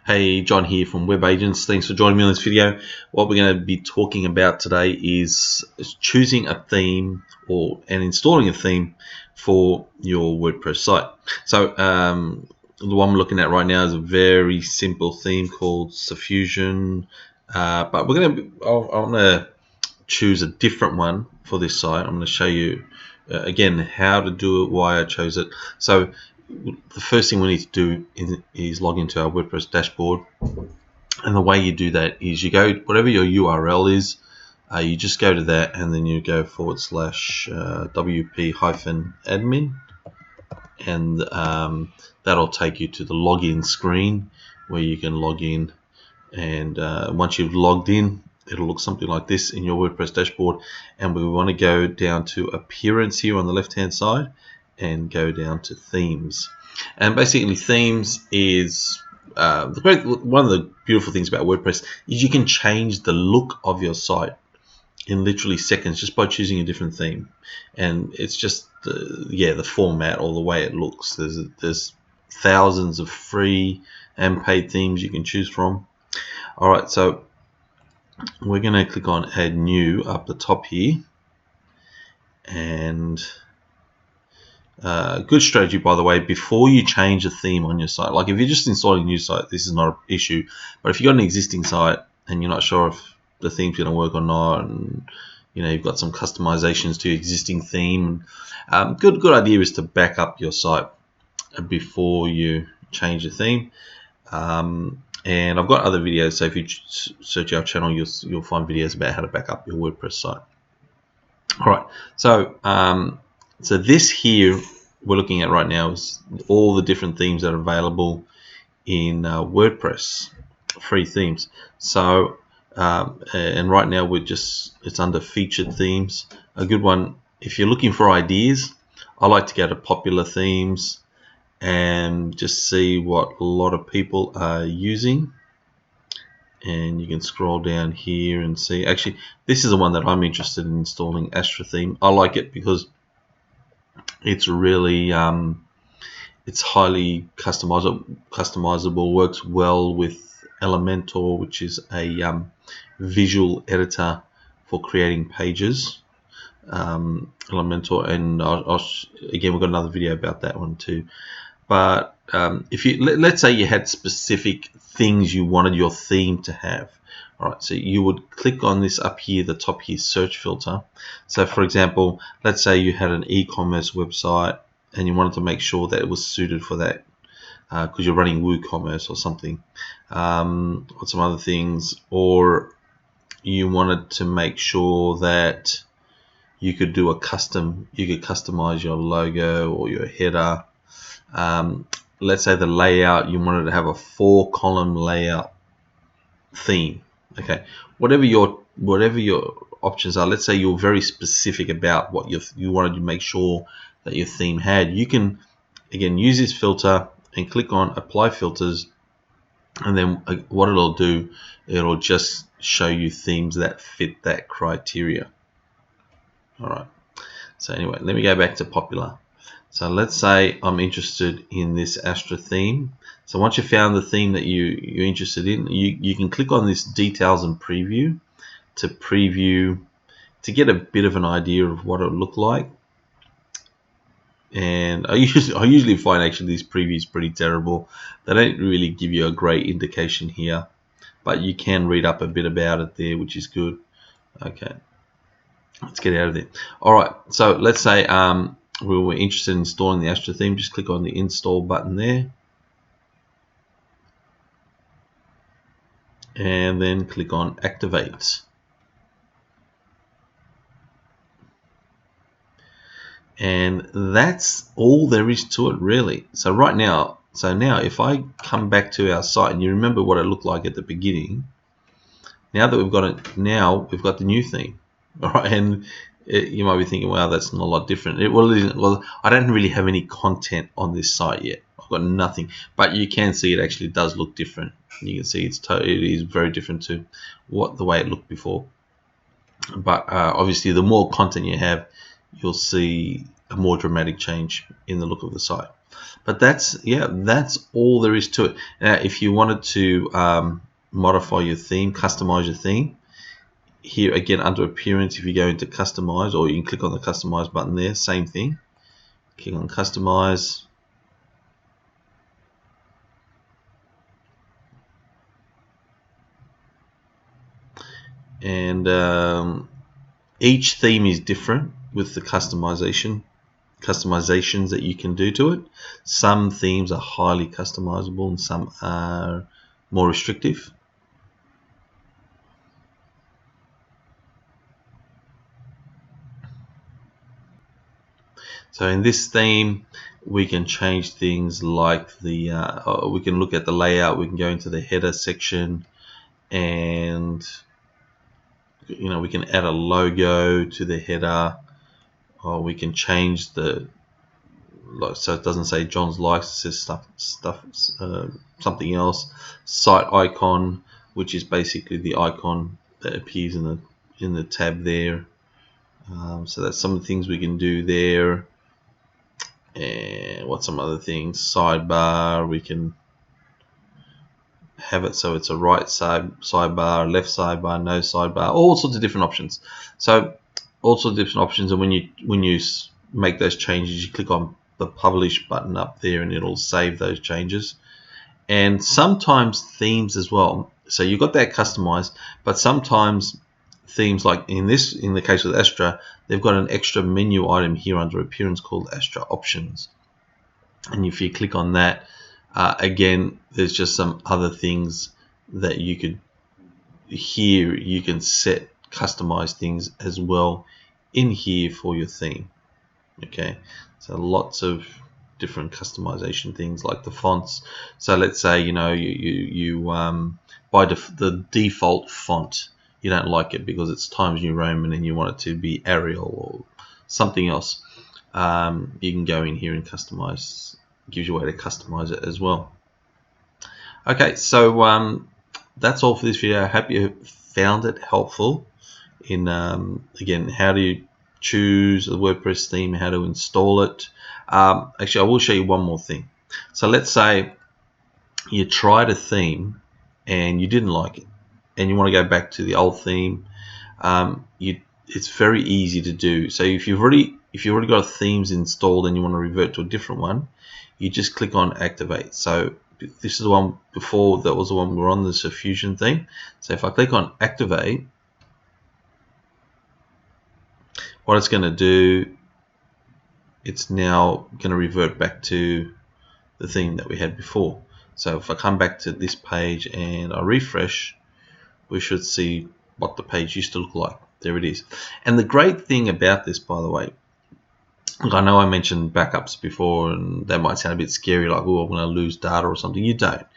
Hey, John here from Web Agents. Thanks for joining me on this video. What we're going to be talking about today is choosing a theme and installing a theme for your WordPress site. So the one we're looking at right now is a very simple theme called Suffusion, but I'm going to choose a different one for this site. I'm going to show you again how to do it, why I chose it. So the first thing we need to do is log into our WordPress dashboard, and the way you do that is you go whatever your URL is, you just go to that and then you go / wp-admin, and that'll take you to the login screen where you can log in, and once you've logged in, it'll look something like this in your WordPress dashboard. And we want to go down to appearance here on the left hand side and go down to themes. And basically themes is one of the beautiful things about WordPress is you can change the look of your site in literally seconds just by choosing a different theme. And it's just the format or the way it looks. There's thousands of free and paid themes you can choose from. Alright, so we're going to click on add new up the top here, and good strategy, by the way, before you change a theme on your site. Like if you're just installing a new site, this is not an issue, but if you've got an existing site and you're not sure if the theme's going to work or not, and you've got some customizations to your existing theme, good idea is to back up your site before you change the theme. And I've got other videos, so if you search our channel, you'll find videos about how to back up your WordPress site. Alright, so so this here we're looking at right now is all the different themes that are available in WordPress, free themes. So and right now it's under featured themes. A good one, if you're looking for ideas, I like to go to popular themes and just see what a lot of people are using. And you can scroll down here and see, actually this is the one that I'm interested in installing, Astra theme. I like it because it's really it's highly customizable, works well with Elementor, which is a visual editor for creating pages. Elementor, and again, we've got another video about that one too. But if you let's say you had specific things you wanted your theme to have, all right, so you would click on this up here, the top here, search filter. So for example, let's say you had an e-commerce website and you wanted to make sure that it was suited for that because you're running WooCommerce or something, or some other things, or you wanted to make sure that you could do you could customize your logo or your header. Let's say the layout, you wanted to have a 4-column layout theme. Okay, whatever your options are. Let's say you're very specific about what you wanted to make sure that your theme had. You can again use this filter and click on apply filters, and then what it'll do, it'll just show you themes that fit that criteria. Alright, so anyway, let me go back to popular. So let's say I'm interested in this Astra theme. So once you've found the theme that you're interested in, you can click on this details and preview to get a bit of an idea of what it would look like. And I usually find actually these previews pretty terrible. They don't really give you a great indication here, but you can read up a bit about it there, which is good. Okay, let's get out of there. Alright, so let's say we were interested in installing the Astra theme. Just click on the install button there, and then click on activate. And that's all there is to it, really. So now if I come back to our site, and you remember what it looked like at the beginning, now that we've got it, now we've got the new theme. All right, and you might be thinking, well, that's not a lot different. Well, I don't really have any content on this site yet. I've got nothing, but you can see it actually does look different. You can see it is very different to the way it looked before. But obviously, the more content you have, you'll see a more dramatic change in the look of the site. But that's all there is to it. Now, if you wanted to modify your theme, customize your theme, here again under appearance, if you go into customize, or you can click on the customize button there, same thing, click on customize, and each theme is different with the customizations that you can do to it. Some themes are highly customizable and some are more restrictive. So in this theme, we can change things like the we can look at the layout, we can go into the header section, and we can add a logo to the header, or we can change so it doesn't say John's likes, it says something else. Site icon, which is basically the icon that appears in the tab there. So that's some of the things we can do there. And what's some other things? Sidebar, we can have it so it's a right sidebar, left sidebar, no sidebar, all sorts of different options. So all sorts of different options, and when you make those changes, you click on the publish button up there and it'll save those changes. And sometimes themes as well, so you've got that customized, but sometimes themes, like in the case with Astra, they've got an extra menu item here under appearance called Astra options, and if you click on that, again, there's just some other things that you could here you can set customized things as well in here for your theme. Okay, so lots of different customization things like the fonts. So let's say you by the default font, you don't like it because it's Times New Roman and you want it to be Arial or something else. You can go in here and customize. It gives you a way to customize it as well. Okay, so that's all for this video. I hope you found it helpful in again, how do you choose a WordPress theme, how to install it. Actually, I will show you one more thing. So let's say you tried a theme and you didn't like it, and you want to go back to the old theme. It's very easy to do. So if you've already got themes installed and you want to revert to a different one, you just click on activate. So this is the one before, that was the one we were on, the Fusion theme. So if I click on activate, what it's going to do, it's now going to revert back to the theme that we had before. So if I come back to this page and I refresh, we should see what the page used to look like. There it is. And the great thing about this, by the way, I know I mentioned backups before, and that might sound a bit scary, like, oh, I'm going to lose data or something. You don't.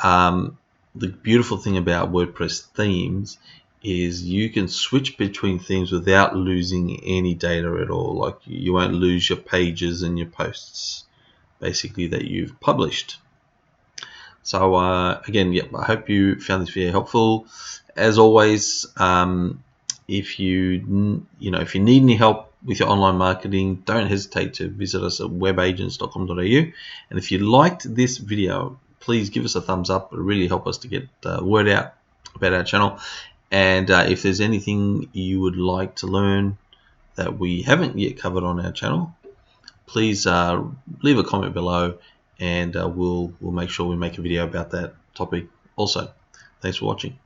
The beautiful thing about WordPress themes is you can switch between themes without losing any data at all. Like, you won't lose your pages and your posts, basically, that you've published. So again, I hope you found this video helpful. As always, if you need any help with your online marketing, don't hesitate to visit us at webagents.com.au. And if you liked this video, please give us a thumbs up. It really helps us to get word out about our channel. And if there's anything you would like to learn that we haven't yet covered on our channel, please leave a comment below, and we'll make sure we make a video about that topic also. Thanks for watching.